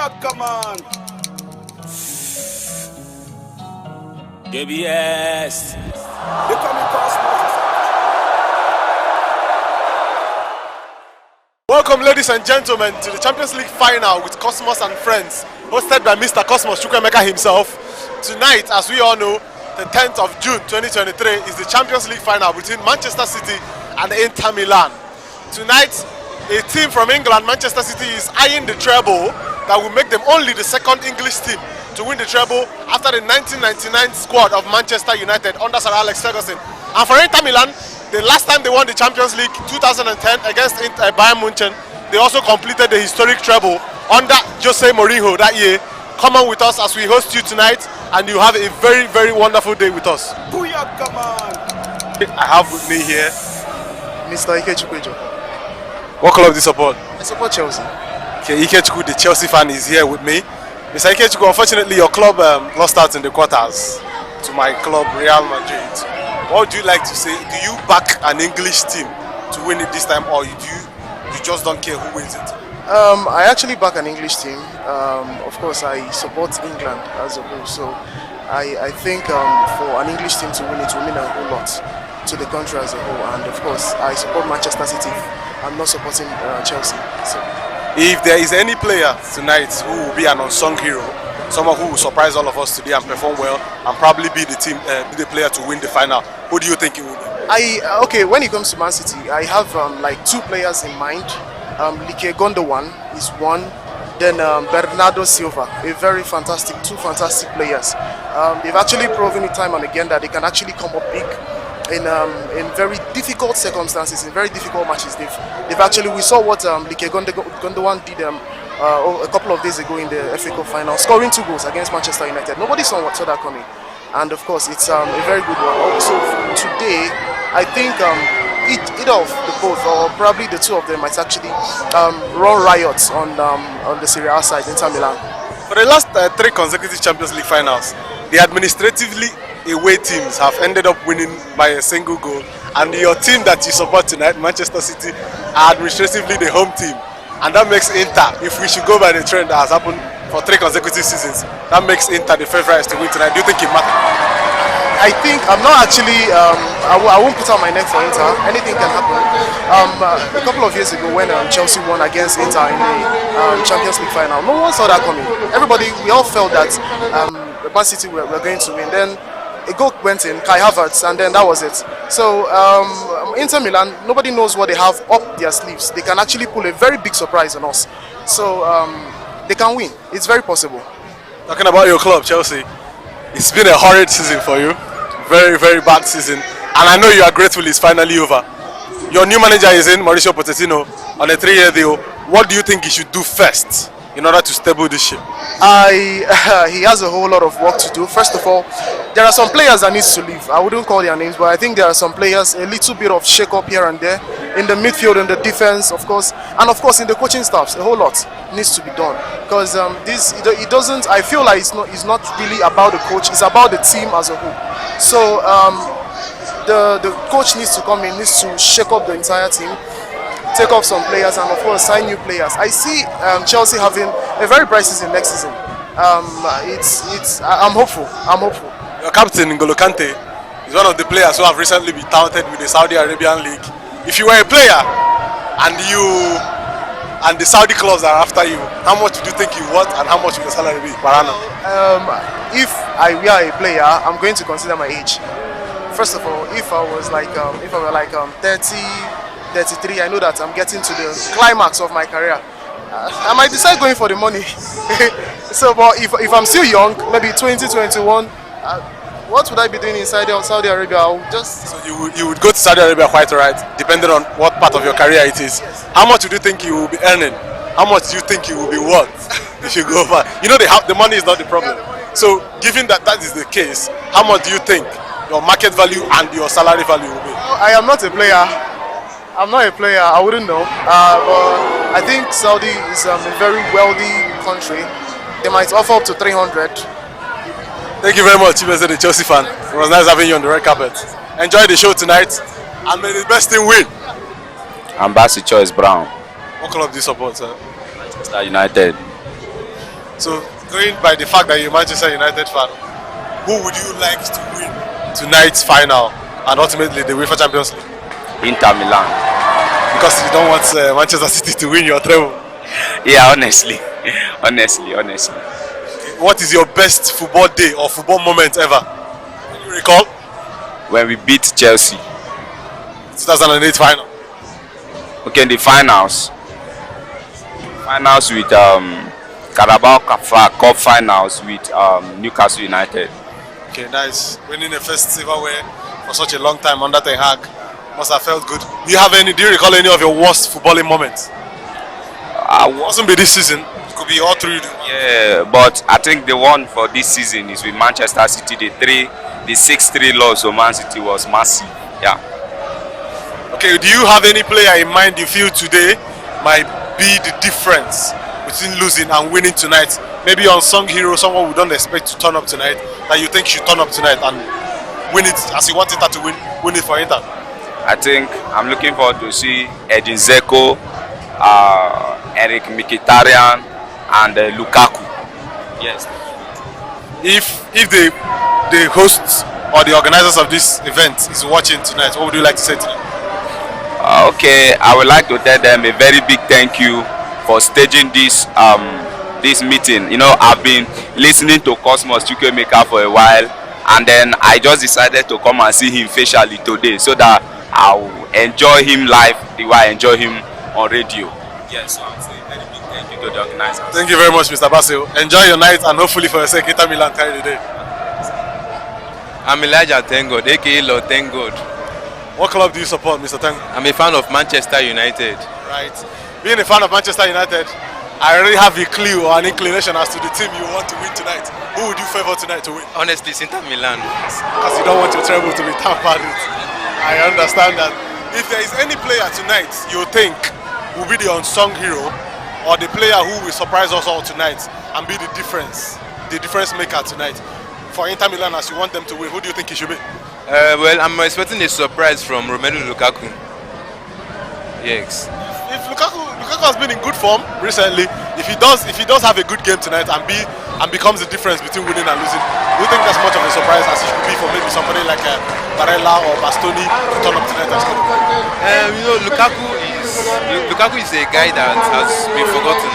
Come on. KBS. They call me Cosmos. Welcome, ladies and gentlemen, to the Champions League final with Cosmos and friends, hosted by Mr. Cosmos Chukwemeka himself. Tonight, as we all know, the 10th of June 2023 is the Champions League final between Manchester City and Inter Milan. Tonight, a team from England, Manchester City, is eyeing the treble that will make them only the second English team to win the treble after the 1999 squad of Manchester United under Sir Alex Ferguson. And for Inter Milan, the last time they won the Champions League, 2010, against Bayern Munich, they also completed the historic treble under Jose Mourinho that year. Come on with us as we host you tonight, and you have a very, very wonderful day with us. Come on. I have with me here Mr. Ucherito. what club do you support? I support Chelsea. Okay, Ucherito, the Chelsea fan, is here with me. Mr. Ucherito, unfortunately, your club lost out in the quarters to my club, Real Madrid. What would you like to say? Do you back an English team to win it this time, or you just don't care who wins it? I actually back an English team. Of course, I support England as a whole. So I think for an English team to win it will mean a whole lot to the country as a whole. And of course, I support Manchester City. I'm not supporting Chelsea. So. If there is any player tonight who will be an unsung hero, someone who will surprise all of us today and perform well, and probably be the player to win the final, who do you think it will be? Okay, when it comes to Man City, I have like two players in mind. Gundogan is one, then Bernardo Silva, two fantastic players. They've actually proven it time and again that they can actually come up big in very difficult circumstances, in very difficult matches. They've actually, we saw what Gundogan did a couple of days ago in the FA Cup final, scoring 2 goals against Manchester United. Nobody saw that coming, and of course it's a very good one. Also today, I think either of the both, or probably the two of them, might actually run riots on the Serie A side, Inter Milan. For the last 3 consecutive Champions League finals, the administratively away teams have ended up winning by a single goal, and your team that you support tonight, Manchester City, are administratively the home team, and that makes Inter, if we should go by the trend that has happened for 3 consecutive seasons, that makes Inter the favourites to win tonight. Do you think it matters? I think I'm not actually. I won't put out my neck for Inter. Anything can happen. A couple of years ago, when Chelsea won against Inter in the Champions League final, no one saw that coming. We all felt that Man City were going to win. Then a goal went in, Kai Havertz, and then that was it. So Inter Milan, nobody knows what they have up their sleeves. They can actually pull a very big surprise on us. So they can win. It's very possible. Talking about your club, Chelsea, it's been a horrid season for you. Very, very bad season. And I know you are grateful it's finally over. Your new manager is in, Mauricio Pochettino, on a 3-year deal. What do you think he should do first in order to stable this ship? He has a whole lot of work to do. First of all, there are some players that needs to leave. I wouldn't call their names, but I think there are some players, a little bit of shake-up here and there. In the midfield, in the defense, of course. And of course in the coaching staffs, a whole lot needs to be done. Because it doesn't, I feel like it's not really about the coach, it's about the team as a whole. So the coach needs to come in, needs to shake up the entire team, take off some players, and of course sign new players. I see Chelsea having a very bright season next season. I'm hopeful. Your captain, N'Golo Kante, is one of the players who have recently been touted with the Saudi Arabian League. If you were a player and the Saudi clubs are after you, how much do you think you want, and how much will the salary be per annum? If I were a player, I'm going to consider my age. First of all, if I were like 30, 33, I know that I'm getting to the climax of my career. I might decide going for the money. So, but if I'm still young, maybe 20, 21, what would I be doing inside Saudi Arabia? I would just... So you would go to Saudi Arabia quite alright, depending on what part of your career it is. Yes. How much do you think you will be earning? How much do you think you will be worth if you go over? You know, the money is not the problem. So given that is the case, how much do you think your market value and your salary value will be? I am not a player. I wouldn't know. But I think Saudi is a very wealthy country. They might offer up to 300. Thank you very much, Chief the Chelsea fan. It was nice having you on the red carpet. Enjoy the show tonight, and may the best team win. Ambassador Choice Brown. What club do you support, sir? Manchester United. So, going by the fact that you're a Manchester United fan, who would you like to win tonight's final and ultimately the UEFA Champions League? Inter Milan. Because you don't want Manchester City to win your treble. Yeah, honestly. honestly. What is your best football day or football moment ever? Can you recall? When we beat Chelsea. 2008 final. Okay, in the finals. Finals with Carabao Cup finals with Newcastle United. Okay, nice. Winning a first silverware for such a long time under Ten Hag must have felt good. Do you recall any of your worst footballing moments? It wasn't be this season. It could be all through. Yeah, but I think the one for this season is with Manchester City. The 6-3 loss of Man City was massive. Yeah. Okay, do you have any player in mind you feel today might be the difference between losing and winning tonight? Maybe unsung hero, someone we don't expect to turn up tonight, that you think should turn up tonight and win it as you want Inter to win it for Inter? I think I'm looking forward to see Edin Dzeko, Eric Mkhitaryan, and Lukaku. Yes. If the hosts or the organizers of this event is watching tonight, what would you like to say to them? Okay, I would like to tell them a very big thank you for staging this meeting. You know, I've been listening to Cosmos Chukwuemeka for a while, and then I just decided to come and see him facially today so that I'll enjoy him live the way I enjoy him on radio. Yes, so I'm saying a very big thank you to the organizers. Thank you very much, Mr. Basil. Enjoy your night and hopefully for your sake, Inter Milan carry the day. I'm Elijah Tengod, aka Lord Tengod. What club do you support, Mr. Teng? I'm a fan of Manchester United. Right. Being a fan of Manchester United, I already have a clue or an inclination as to the team you want to win tonight. Who would you favor tonight to win? Honestly, it's Inter Milan. Because you don't want your treble to be tampered with. I understand that. If there is any player tonight you think will be the unsung hero or the player who will surprise us all tonight and be the difference maker tonight for Inter Milan as you want them to win, who do you think it should be? Well, I'm expecting a surprise from Romelu Lukaku. Yes. If Lukaku has been in good form recently, if he does have a good game tonight and becomes the difference between winning and losing, do you think that's much of a surprise as it should be for maybe somebody like Barella or Bastoni to turn up tonight and score? You know, Lukaku is a guy that has been forgotten,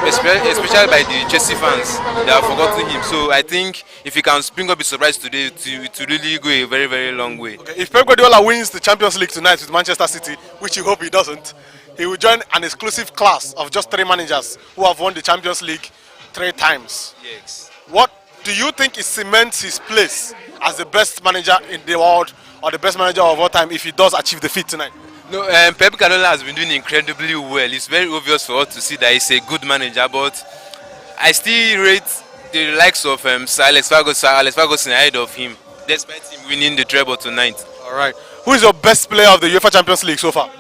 especially by the Chelsea fans. They have forgotten him. So I think if he can spring up a surprise today, to really go a very, very long way. Okay. If Pep Guardiola wins the Champions League tonight with Manchester City, which you hope he doesn't, he will join an exclusive class of just 3 managers who have won the Champions League 3 times. Yes. What do you think is cements his place as the best manager in the world or the best manager of all time if he does achieve the feat tonight? No, Pep Guardiola has been doing incredibly well. It's very obvious for us to see that he's a good manager, but I still rate the likes of Sir Alex Ferguson ahead of him, despite him winning the treble tonight. All right. Who is your best player of the UEFA Champions League so far?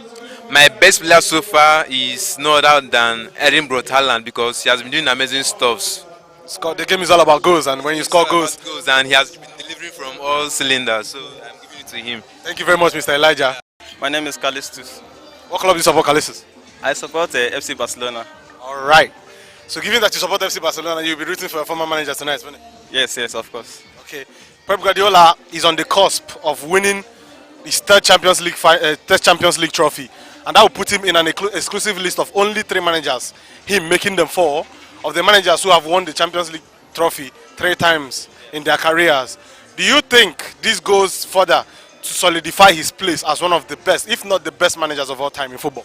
My best player so far is no other than Erling Braut Haaland because he has been doing amazing stuff. The game is all about goals, and when you score goals, and he has been delivering from all cylinders, so I'm giving it to him. Thank you very much, Mr. Elijah. My name is Calistus. What club do you support, Calistus? I support FC Barcelona. All right. So given that you support FC Barcelona, you'll be rooting for your former manager tonight, won't you? Yes, of course. Okay. Pep Guardiola is on the cusp of winning his third Champions League trophy, and that will put him in an exclusive list of only 3 managers, him making them 4 of the managers who have won the Champions League trophy 3 times in their careers. Do you think this goes further to solidify his place as one of the best, if not the best managers of all time in football?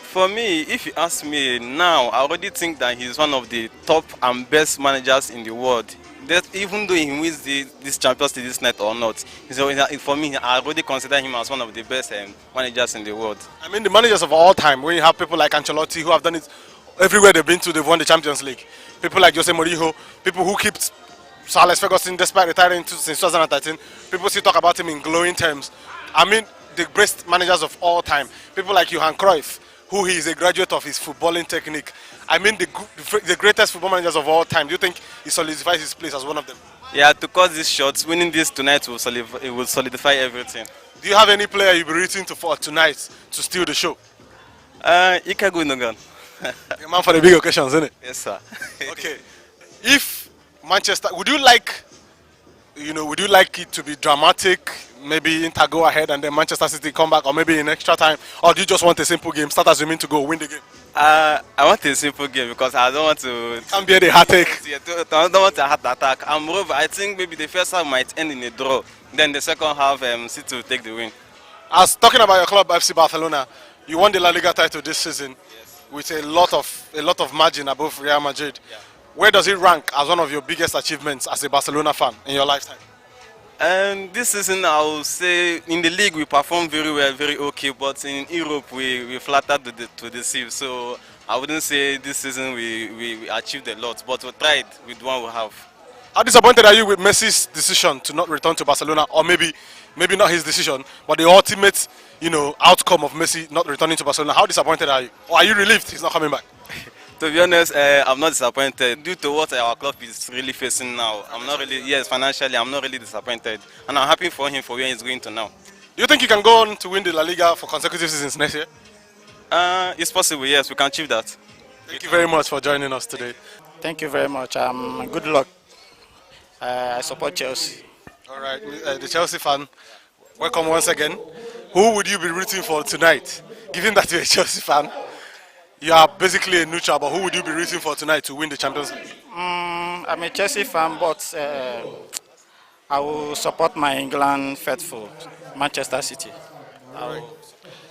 For me, if you ask me now, I already think that he's one of the top and best managers in the world. That even though he wins this Champions League this night or not, for me, I already consider him as one of the best managers in the world. I mean, the managers of all time, when you have people like Ancelotti who have done it everywhere they've been to, they've won the Champions League. People like Jose Mourinho, people who kept Sir Alex Ferguson despite retiring since 2013, people still talk about him in glowing terms. I mean, the best managers of all time. People like Johan Cruyff, who he is a graduate of his footballing technique. I mean, the greatest football managers of all time. Do you think he solidifies his place as one of them? Yeah, to cut these shots, winning this tonight will solidify everything. Do you have any player you'll be rooting for tonight to steal the show? Ike Gundogan. A man for the big occasions, isn't it? Yes, sir. Okay. If Manchester, would you like it to be dramatic? Maybe Inter go ahead and then Manchester City come back, or maybe in extra time, or do you just want a simple game? Start assuming to go win the game. I want a simple game because I don't want to. Can't be the heartache. Yeah, I don't want a heart attack. Moreover, I think maybe the first half might end in a draw. Then the second half, City will take the win. As talking about your club, FC Barcelona, you won the La Liga title this season with a lot of margin above Real Madrid. Yeah. Where does it rank as one of your biggest achievements as a Barcelona fan in your lifetime? And this season, I will say, in the league we performed very well, very okay. But in Europe, we flattered to deceive. So I wouldn't say this season we achieved a lot, but we tried with one we have. How disappointed are you with Messi's decision to not return to Barcelona, or maybe not his decision, but the ultimate, outcome of Messi not returning to Barcelona? How disappointed are you, or are you relieved he's not coming back? To be honest, I'm not disappointed due to what our club is really facing now. I'm not really, yes, financially, I'm not really disappointed, and I'm happy for him for where he's going to now. Do you think you can go on to win the La Liga for consecutive seasons next year? It's possible, yes, we can achieve that. Thank you very much for joining us today. Thank you very much. Good luck. I support Chelsea. All right, the Chelsea fan, welcome once again. Who would you be rooting for tonight? Given that you're a Chelsea fan, you are basically a neutral, but who would you be rooting for tonight to win the Champions League? I'm a Chelsea fan, but I will support my England faithful, Manchester City.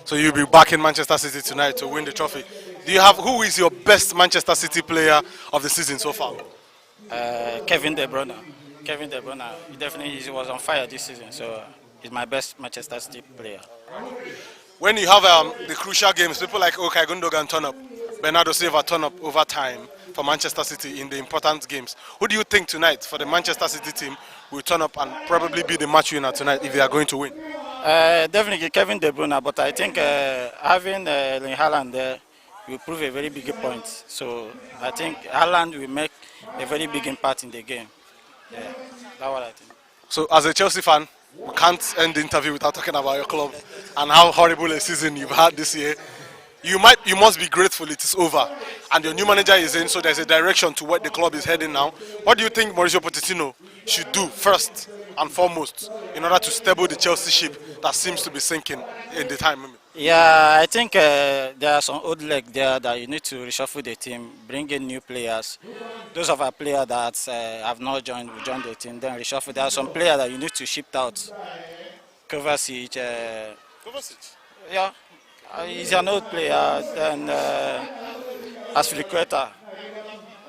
So you'll be back in Manchester City tonight to win the trophy. Who is your best Manchester City player of the season so far? Kevin De Bruyne. Kevin De Bruyne, he was on fire this season, so he's my best Manchester City player. When you have the crucial games, people like Okay Gundogan turn up, Bernardo Silva turn up over time for Manchester City in the important games. Who do you think tonight for the Manchester City team will turn up and probably be the match winner tonight if they are going to win? Definitely Kevin De Bruyne, but I think having Haaland there will prove a very big point. So I think Haaland will make a very big impact in the game. Yeah, that's what I think. So as a Chelsea fan, we can't end the interview without talking about your club and how horrible a season you've had this year. You must be grateful it is over and your new manager is in, so there's a direction to what the club is heading now. What do you think Mauricio Pochettino should do first and foremost in order to stable the Chelsea ship that seems to be sinking in the time? Yeah, I think there are some old legs there that you need to reshuffle the team, bring in new players. Those of our players that have not joined, will join the team, then reshuffle. There are some players that you need to ship out. Kovacic. Kovacic? Yeah, he's an old player. Then Aspilicueta.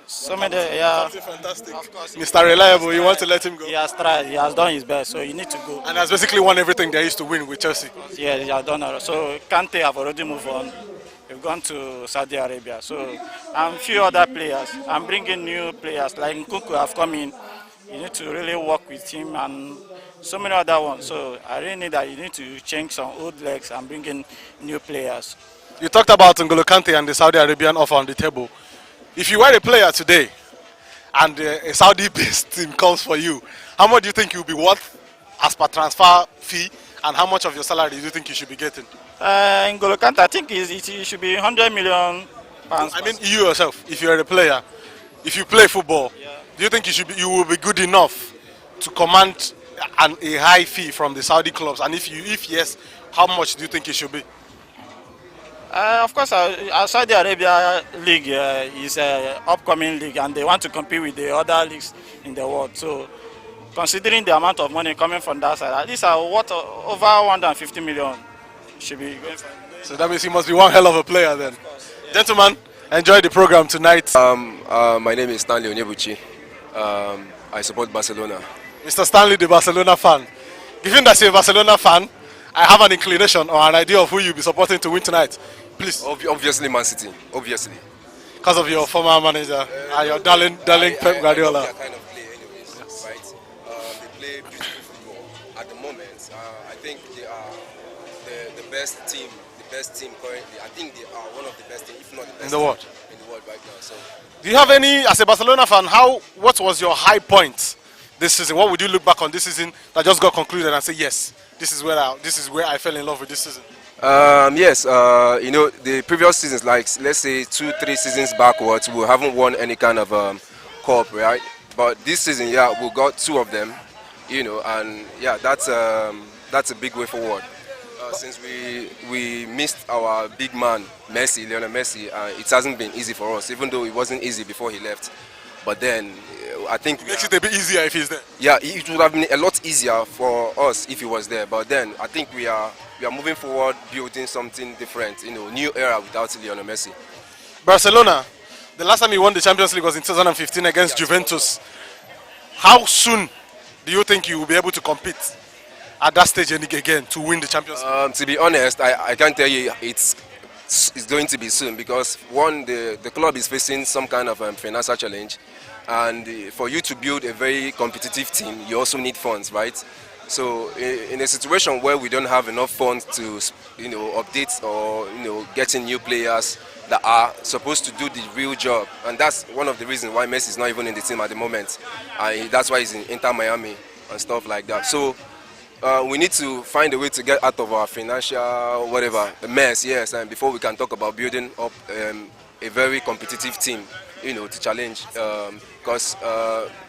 So many, yeah. Fantastic. Of course. Mr. Reliable, you want to let him go? He has tried, he has done his best, so you need to go. And has basically won everything there is to win with Chelsea. Yeah, he has done it. So Kante have already moved on. We've gone to Saudi Arabia. So and a few other players. I'm bringing new players like Nkunku have come in. You need to really work with him and so many other ones. So I really need that you need to change some old legs and bring in new players. You talked about N'Golo Kante and the Saudi Arabian offer on the table. If you were a player today and a Saudi-based team comes for you, how much do you think you'll be worth as per transfer fee, and how much of your salary do you think you should be getting? N'Golo Kante, I think it should be 100 million pounds. I mean, you yourself, if you're a player, if you play football, do you think you will be good enough to command a high fee from the Saudi clubs? And if yes, how much do you think it should be? Of course, our Saudi Arabia league is an upcoming league, and they want to compete with the other leagues in the world. So, considering the amount of money coming from that side, at least over 150 million should be going for. So that means he must be one hell of a player then. Course, yeah. Gentlemen, enjoy the program tonight. My name is Stanley Onyebuchi. I support Barcelona. Mr. Stanley, the Barcelona fan. Given that you're a Barcelona fan, I have an inclination or an idea of who you'll be supporting to win tonight. Please. Obviously, Man City. Obviously. Because of your former manager and your darling Pep Guardiola. They kind of play anyways, right? They play beautiful football. At the moment, I think they are the best team. The best team currently. I think they are one of the best teams, if not the best in the world. In the world right now. So. Do you have any, as a Barcelona fan, what was your high point this season? What would you look back on this season that just got concluded and say, yes, this is where I fell in love with this season? Yes, you know, the previous seasons, like let's say 2, 3 seasons backwards, we haven't won any kind of cup, right? But this season, yeah, we got two of them, you know, and yeah, that's a big way forward. Since we missed our big man, Messi, Lionel Messi, it hasn't been easy for us, even though it wasn't easy before he left. But then, I think It makes it a bit easier if he's there. yeah, it would have been a lot easier for us if he was there. But then I think we are moving forward, building something different. You know, new era without Lionel Messi. Barcelona, the last time he won the Champions League was in 2015 against Juventus. How soon do you think you will be able to compete at that stage again to win the Champions League? To be honest, I can't tell you it's going to be soon because one, the club is facing some kind of financial challenge, and for you to build a very competitive team, you also need funds, right? So in a situation where we don't have enough funds to, you know, update or, you know, getting new players that are supposed to do the real job, and that's one of the reasons why Messi is not even in the team at the moment. That's why he's in Inter Miami and stuff like that. So we need to find a way to get out of our financial whatever the mess, yes, and before we can talk about building up a very competitive team, you know, to challenge. Because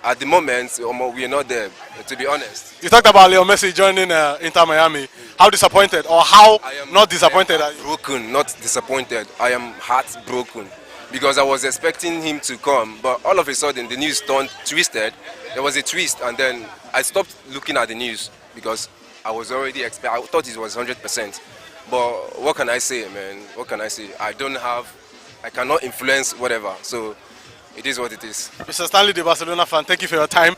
at the moment we are not there, to be honest. You talked about Leo Messi joining Inter Miami. How disappointed or how not disappointed are you? Broken, not disappointed. I am heartbroken because I was expecting him to come, but all of a sudden the news turned twisted. There was a twist, and then I stopped looking at the news because I was already I thought it was 100%. But what can I say, man? What can I say? I cannot influence whatever. So it is what it is. Mr. Stanley, the Barcelona fan, thank you for your time.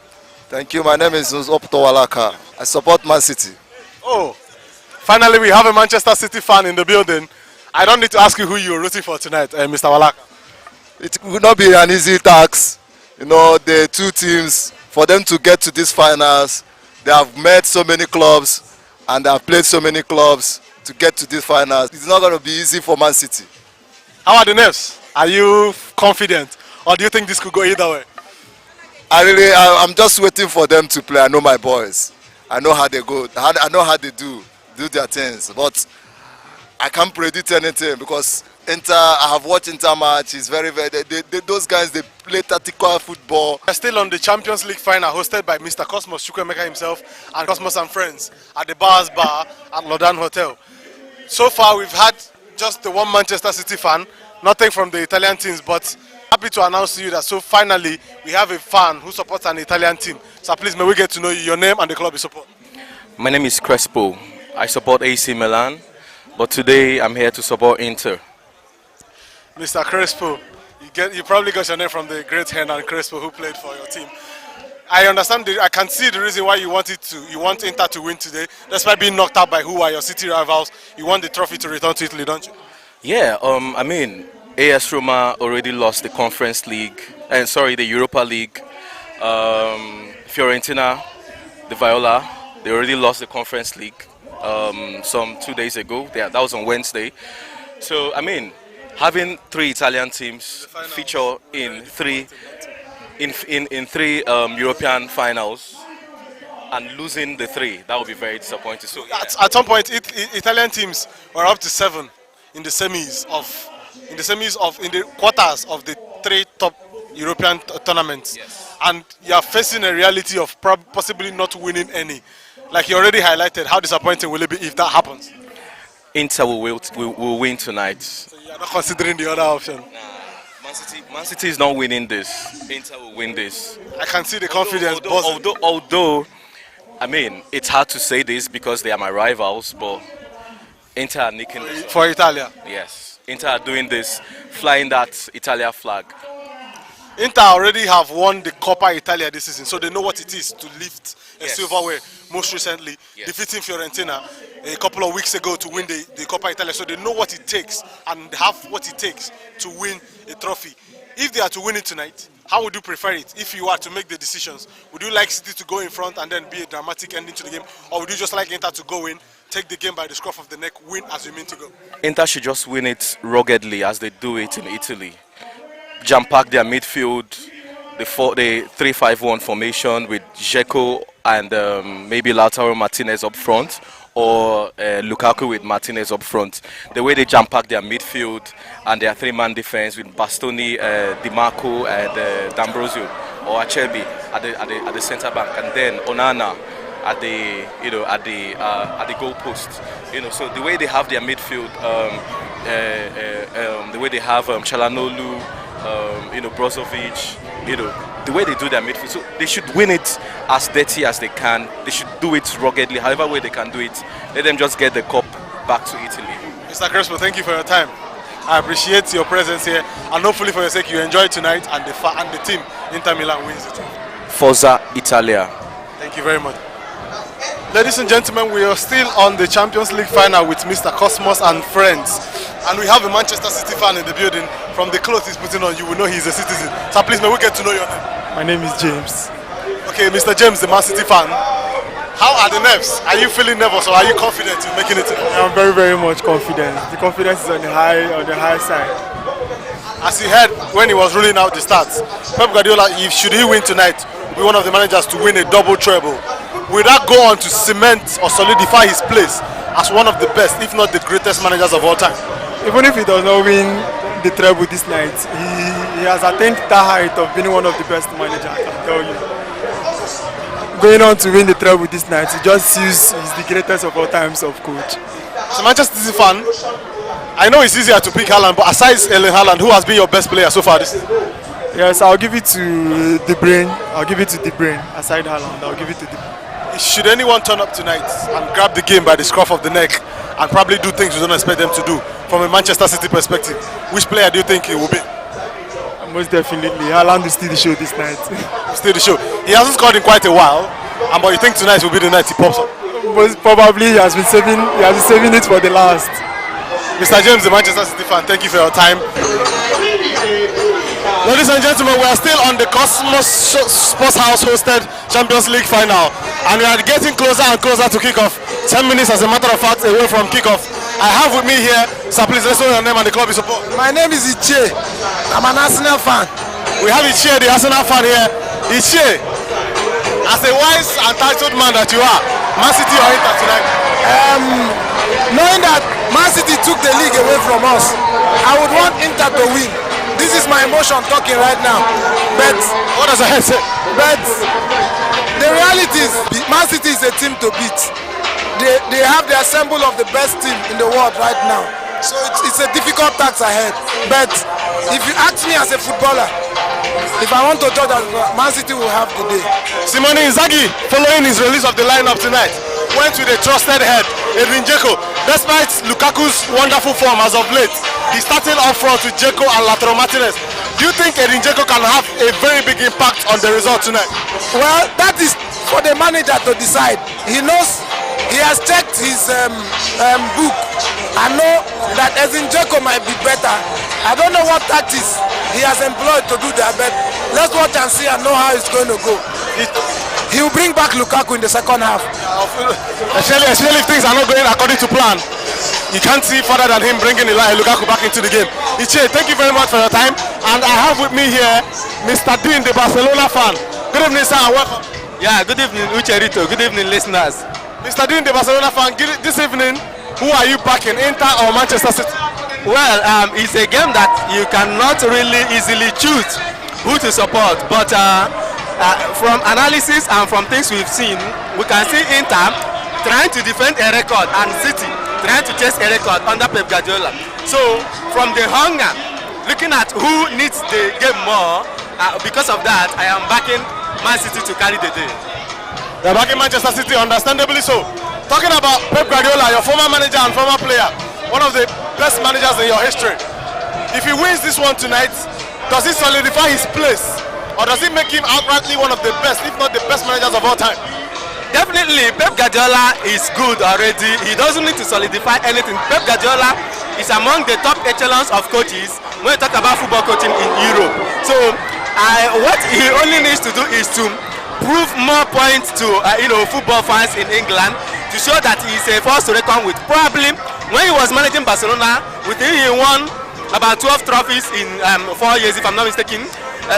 Thank you. My name is Opto Walaka. I support Man City. Oh, finally we have a Manchester City fan in the building. I don't need to ask you who you're rooting for tonight, Mr. Walaka. It will not be an easy task. You know, the two teams, for them to get to these finals, they have met so many clubs and they have played so many clubs to get to these finals. It's not going to be easy for Man City. How are the nerves? Are you confident, or do you think this could go either way? I'm just waiting for them to play. I know my boys. I know how they go. I know how they do their things. But I can't predict anything because Inter. I have watched Inter match. It's very. Those guys, they play tactical football. We're still on the Champions League final, hosted by Mr. Cosmos Chukwuemeka himself and Cosmos and friends at the Bars Bar at Lodan Hotel. So far, we've had just the one Manchester City fan, nothing from the Italian teams, but happy to announce to you that so finally we have a fan who supports an Italian team. So please, may we get to know you, your name and the club you support. My name is Crespo. I support AC Milan, but today I'm here to support Inter. Mr. Crespo, you probably got your name from the great Hernan Crespo who played for your team. I understand. I can see the reason why you want Inter to win today, despite being knocked out by who are your city rivals. You want the trophy to return to Italy, don't you? Yeah, I mean, AS Roma already lost the Conference League, the Europa League. Fiorentina, the Viola, they already lost the Conference League some 2 days ago. That was on Wednesday. So, I mean, having three Italian teams feature in three European finals and losing the three, that would be very disappointing. So yeah. At some point, Italian teams were up to 7 in the quarters of the 3 top European tournaments, yes. And you are facing a reality of possibly not winning any. Like you already highlighted, how disappointing will it be if that happens? Inter will win tonight. So you are not considering the other option. Nah, Man City is not winning this. Inter will win this. I can see the confidence. Although, I mean, it's hard to say this because they are my rivals, but Inter are nicking this for Italia. Yes, Inter are doing this, flying that Italia flag. Inter already have won the Coppa Italia this season, so they know what it is to lift a silverware. Most recently, defeating Fiorentina a couple of weeks ago to win the Coppa Italia, so they know what it takes and have what it takes to win a trophy. If they are to win it tonight, how would you prefer it? If you are to make the decisions, would you like City to go in front and then be a dramatic ending to the game, or would you just like Inter to go in, take the game by the scruff of the neck, win as you mean to go? Inter should just win it ruggedly as they do it in Italy. Jam-pack their midfield, the 3-5-1 formation with Dzeko and maybe Lautaro Martinez up front, or Lukaku with Martinez up front. The way they jam-pack their midfield and their three-man defense with Bastoni, Di Marco, and D'Ambrosio or Acerbi at the centre back, and then Onana at the goal post. So the way they have their midfield, the way they have Çalhanoğlu, Brozovic, the way they do their midfield. So they should win it as dirty as they can. They should do it ruggedly, however way they can do it. Let them just get the cup back to Italy. Mr. Crespo, thank you for your time. I appreciate your presence here, and hopefully for your sake you enjoy tonight and the team Inter Milan wins the trophy. Forza Italia. Thank you very much. Ladies and gentlemen, we are still on the Champions League final with Mr. Cosmos and friends. And we have a Manchester City fan in the building. From the clothes he's putting on, you will know he's a citizen. So please, may we get to know your name? My name is James. Okay, Mr. James, the Man City fan. How are the nerves? Are you feeling nervous or are you confident in making it? I'm very, very much confident. The confidence is on the high side. As you heard when he was ruling out the stats, Pep Guardiola, should he win tonight, will be one of the managers to win a double treble. Will that go on to cement or solidify his place as one of the best, if not the greatest managers of all time? Even if he does not win the treble this night, he has attained that height of being one of the best managers, I can tell you. Going on to win the treble this night, he just sees he's the greatest of all times of coach. As a Manchester City fan, I know it's easier to pick Haaland, but aside Erling Haaland, who has been your best player so far this season? Yes, I'll give it to De Bruyne. I'll give it to De Bruyne. Aside Haaland, I'll give it to De Bruyne. Should anyone turn up tonight and grab the game by the scruff of the neck and probably do things we don't expect them to do from a Manchester City perspective, which player do you think it will be? Most definitely, Haaland will steal the show this night. Steal the show. He hasn't scored in quite a while, but you think tonight will be the night he pops up? Most probably, he has been saving it for the last. Mr. James, the Manchester City fan, thank you for your time. Ladies and gentlemen, we are still on the Cosmos Sports House hosted Champions League final, and we are getting closer and closer to kickoff. 10 minutes, as a matter of fact, away from kickoff. I have with me here, so please let's know your name and the club you support. My name is Iche. I'm an Arsenal fan. We have Iche, the Arsenal fan here. Iche, as a wise and titled man that you are, Man City or Inter tonight? Knowing that Man City took the league away from us, I would want Inter to win. This is my emotion talking right now. But what does the head say? But the reality is, Man City is a team to beat. They have the assemble of the best team in the world right now. So it's a difficult task ahead. But if you ask me as a footballer, if I want to judge, Man City will have the day. Simone Inzaghi, following his release of the lineup tonight, went with a trusted head, Edin Dzeko. Despite Lukaku's wonderful form as of late, he's starting up front with Dzeko and Lautaro Martinez. Do you think Edin Dzeko can have a very big impact on the result tonight? Well, that is for the manager to decide. He knows, he has checked his book. I know that Edin Dzeko might be better. I don't know what tactics he has employed to do that, but let's watch and see and know how it's going to go. He will bring back Lukaku in the second half. Especially if things are not going according to plan. You can't see further than him bringing Lukaku back into the game. Iche, thank you very much for your time. And I have with me here Mr. Dean, the Barcelona fan. Good evening, sir, and welcome. Yeah, good evening, Ucherito. Good evening, listeners. Mr. Dean, the Barcelona fan, this evening, who are you backing, Inter or Manchester City? Well, it's a game that you cannot really easily choose who to support. But from analysis and from things we've seen, we can see Inter trying to defend a record and City trying to chase a record under Pep Guardiola. So from the hunger, looking at who needs the game more, because of that, I am backing Man City to carry the day. You're backing Manchester City, understandably so. Talking about Pep Guardiola, your former manager and former player, one of the best managers in your history. If he wins this one tonight, does it solidify his place? Or does it make him outrightly one of the best, if not the best managers of all time? Definitely, Pep Guardiola is good already. He doesn't need to solidify anything. Pep Guardiola is among the top echelons of coaches when you talk about football coaching in Europe. So, what he only needs to do is to prove more points to football fans in England to show that he's a force to reckon with. Probably, when he was managing Barcelona, with him he won about 12 trophies in 4 years, if I'm not mistaken.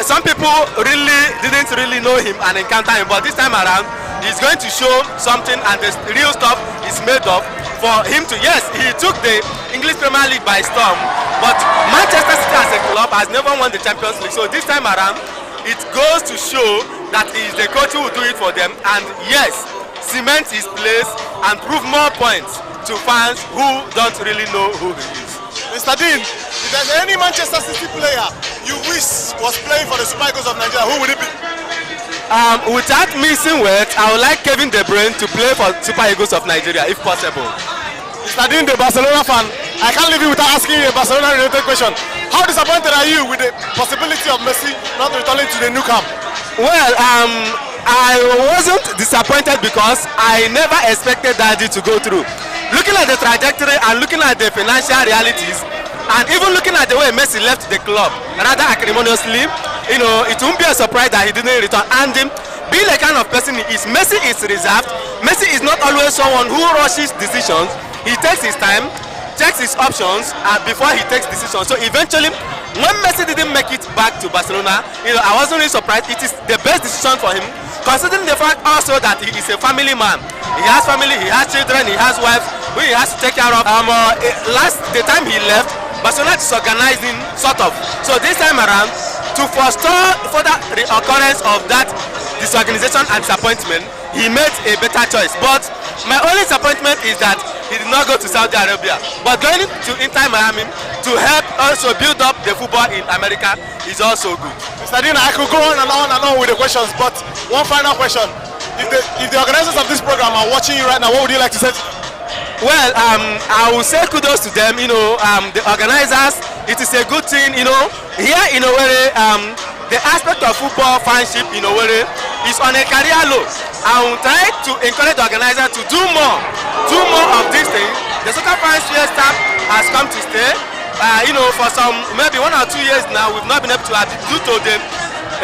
Some people didn't really know him and encounter him, but this time around, he's going to show something, and the real stuff is made up for him to. Yes, he took the English Premier League by storm, but Manchester City as a club has never won the Champions League. So this time around, it goes to show that he is the coach who will do it for them, and yes, cement his place and prove more points to fans who don't really know who he is. Mr. Dean, if there's any Manchester City player you wish was playing for the Super Eagles of Nigeria, who would it be? Without missing words, I would like Kevin De Bruyne to play for Super Eagles of Nigeria if possible. Mr. Dean, the Barcelona fan, I can't leave you without asking you a Barcelona-related question. How disappointed are you with the possibility of Messi not returning to the Nou Camp? Well, I wasn't disappointed because I never expected that deal to go through. Looking at the trajectory and looking at the financial realities, and even looking at the way Messi left the club rather acrimoniously, you know, it won't be a surprise that he didn't return. And being the kind of person he is, Messi is reserved. Messi is not always someone who rushes decisions. He takes his time, checks his options before he takes decisions. So eventually, when Messi didn't make it back to Barcelona, you know, I wasn't really surprised. It is the best decision for him, considering the fact also that he is a family man. He has family, he has children, he has wife who he has to take care of. The time he left, Barcelona disorganizing sort of. So this time around, to forestall further reoccurrence of that disorganization and disappointment, he made a better choice. But my only disappointment is that he did not go to Saudi Arabia. But going to Inter Miami to help also build up the football in America is also good. Mr. Dean, I could go on and on with the questions, but one final question. If the organizers of this program are watching you right now, what would you like to say to them? Well, I will say kudos to them, you know, the organizers. It is a good thing, you know. Here in Owerri, the aspect of football fanship in Owerri is on a career low. I will try to encourage the organizers to do more of these things. The soccer fans staff has come to stay. You know, for some maybe 1 or 2 years now, we've not been able to adapt due to the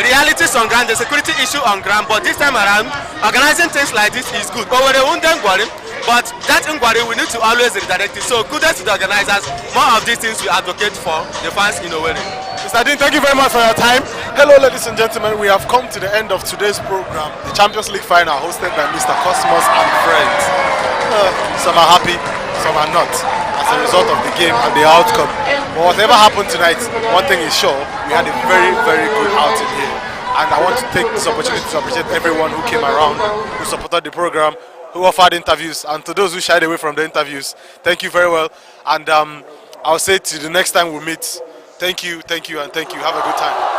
realities on ground, the security issue on ground. But this time around, organizing things like this is good. Owerri won't worry. But that inquiry, we need to always redirect it. So kudos to the organizers. More of these things we advocate for the fans in Owerri. Mr. Dean, thank you very much for your time. Hello, ladies and gentlemen. We have come to the end of today's program, the Champions League final hosted by Mr. Cosmos and friends. Some are happy, some are not, as a result of the game and the outcome. But whatever happened tonight, one thing is sure, we had a very, very good outing here. And I want to take this opportunity to appreciate everyone who came around, who supported the program, who offered interviews, and to those who shied away from the interviews, thank you very well. And I'll say to the next time we meet, thank you, and thank you. Have a good time.